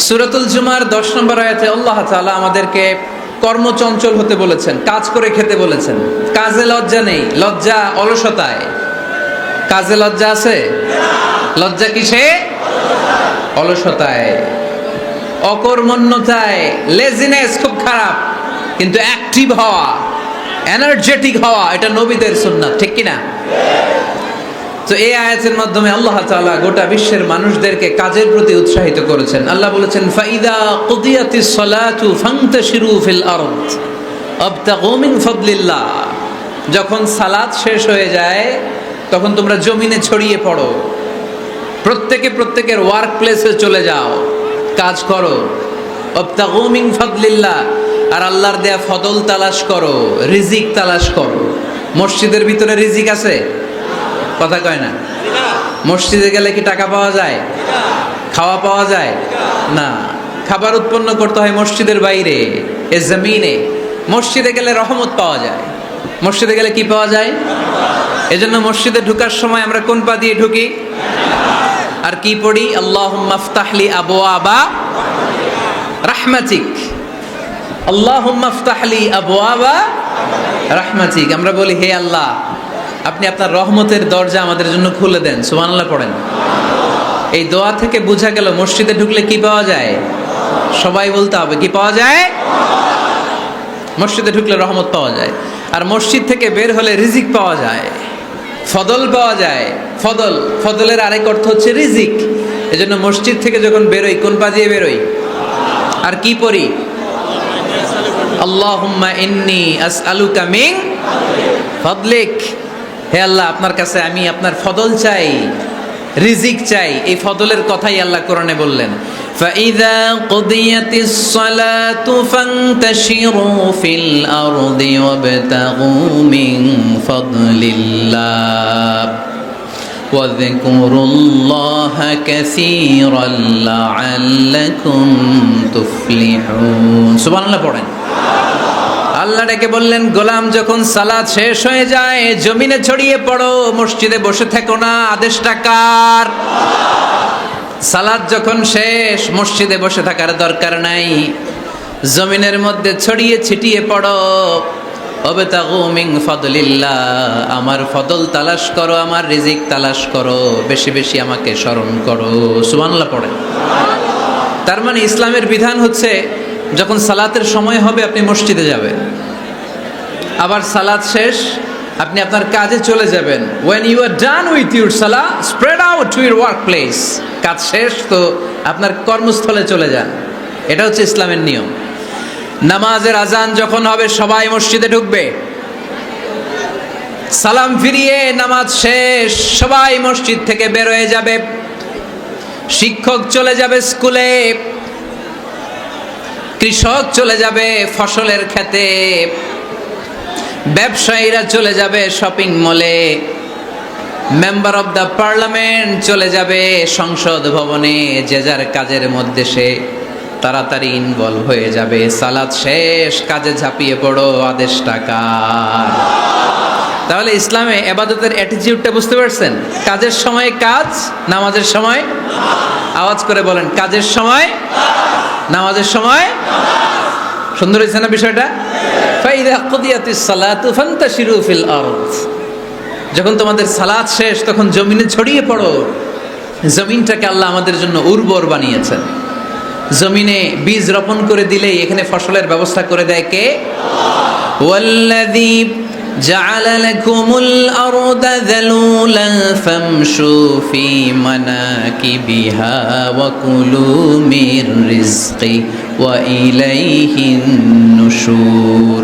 সূরাতুল জুমার 10 নম্বর আয়াতে আল্লাহ তাআলা আমাদেরকে কর্মচঞ্চল হতে বলেছেন, কাজ করে খেতে বলেছেন। কাজে লজ্জা নেই, লজ্জা অলসতায়। কাজে লজ্জা আছে? লজ্জা কিসে? অলসতায়, অকর্মণ্যতায়। লেজিনেস খুব খারাপ, কিন্তু অ্যাক্টিভ হওয়া, এনার্জেটিক হওয়া, এটা নবীদের সুন্নাত, ঠিক কিনা? তো এই আয়াতের মাধ্যমে আল্লাহ তাআলা গোটা বিশ্বের মানুষদেরকে কাজের প্রতি উৎসাহিত করেছেন। আল্লাহ বলেছেন, ফাইদা কুদিয়াতিস সালাতু ফান্তাশিরু ফিল আরদ আবতাগু মিন ফাদলিল্লাহ। যখন সালাত শেষ হয়ে যায় তখন তোমরা জমিনে ছড়িয়ে পড়ো, প্রত্যেকের ওয়ার্ক প্লেসে চলে যাও, কাজ করো। আবতাগু মিন ফাদলিল্লাহ, আর আল্লাহর দেয়া ফদল তালাশ করো, রিজিক তালাশ করো। মসজিদের ভিতরে রিজিক আছে? কথা কয় না। মসজিদে গেলে কি টাকা পাওয়া যায়? খাওয়া পাওয়া যায় না। খাবার উৎপন্ন করতে হয় মসজিদের বাইরে, এ জমিনে। মসজিদে গেলে রহমত পাওয়া যায়। মসজিদে গেলে কি পাওয়া যায়? এজন্য মসজিদে ঢোকার সময় আমরা কোন পা দিয়ে ঢুকি আর কি পড়ি? আল্লাহুম্মা ইফতাহলি আবওয়াবা রাহমাতিক, আল্লাহুম্মা ইফতাহলি আবওয়াবা রাহমাতিক। আমরা বলি, হে আল্লাহ, আপনি আপনার রহমতের দরজা আমাদের জন্য খুলে দেন। সুবহানাল্লাহ পড়েন। এই দোয়া থেকে বোঝা গেল মসজিদে ঢুকলে কি পাওয়া যায়? সবাই বলতে হবে, কি পাওয়া যায়? মসজিদে ঢুকলে রহমত পাওয়া যায়, আর মসজিদ থেকে বের হলে রিজিক পাওয়া যায়, ফদল পাওয়া যায়। ফদল, ফদলের আরেক অর্থ হচ্ছে রিজিক। এজন্য মসজিদ থেকে যখন বেরোই কোন পা দিয়ে বেরোই আর কি পড়ি? আল্লাহুম্মা ইন্নী আসআলুকা মিন ফাদলিক। হে আল্লাহ, আপনার কাছে আমি আপনার ফদল চাই, রিজিক চাই। এই ফদলের কথাই আল্লাহ কোরআনে বললেন, ফাইযা কুদিয়াতিস সালাতু ফান্তাশিরু ফিল আরদি ওয়াবতাগু মিন ফাদলিল্লাহ ওয়াযকুরুল্লাহা কাসীরান লাআল্লাকুম তুফলিহুন। সুবহানাল্লাহ পড়েন। আল্লাহ ডেকে বললেন, গোলাম, যখন সালাত শেষ হয়ে যায় জমিনে ছড়িয়ে পড়ো, মসজিদে বসে থেকো না। আদেশটা কার? সালাত যখন শেষ, মসজিদে বসে থাকার দরকার নাই, জমিনের মধ্যে ছড়িয়ে ছিটিয়ে পড়ো। ওয়াবতাগু মিন ফাদলিল্লাহ, আমার ফদল তালাশ করো, আমার রিজিক তালাশ করো, বেশি বেশি আমাকে স্মরণ করো। সুবহানাল্লাহ পড়েন। তার মানে ইসলামের বিধান হচ্ছে, যখন সালাতের সময় হবে আপনি মসজিদে যাবেন, আবার সালাত শেষ আপনি আপনার কাজে চলে যাবেন। when you are done with your salah, spread out to your workplace. কাজ শেষ তো আপনার কর্মস্থলে চলে যান। এটা হচ্ছে ইসলামের নিয়ম। নামাজের আজান যখন হবে সবাই মসজিদে ঢুকবে, সালাম ফিরিয়ে নামাজ শেষ সবাই মসজিদ থেকে বের হয়ে যাবে। শিক্ষক চলে যাবে স্কুলে, কৃষক চলে যাবে ফসলের খেতে, ব্যবসায়ীরা চলে যাবে শপিং মলে, মেম্বার অব দ্য পার্লামেন্ট চলে যাবে সংসদ ভবনে। যে যার কাজের মধ্যে সে তাড়াতাড়ি ইনভলভ হয়ে যাবে। সালাত শেষ, কাজে ঝাঁপিয়ে পড়ো। আদেশটা কার? তাহলে ইসলামে ইবাদতের অ্যাটিটিউডটা বুঝতে পারছেন? কাজের সময় কাজ, নামাজের সময় আওয়াজ করে বলেন, কাজের সময়, নামাজের সময়। সুন্দর হয়েছে না বিষয়টা? ফাইদা কুদিয়াতিস সালাতু ফান্তাশিরু ফিল আরদ, যখন তোমাদের সালাত শেষ তখন জমিনে ছড়িয়ে পড়ো। জমিনটাকে আল্লাহ আমাদের জন্য উর্বর বানিয়েছেন। জমিনে বীজ রোপণ করে দিলেই এখানে ফসলের ব্যবস্থা করে দেয় কে? ওয়াল্লাযী জাআলা লাকুমুল আরদা যালুলান ফামশু ফি মানাকিবিহা ওয়া কুলু মির রিজকি ওয়া ইলাইহিন নুশুর।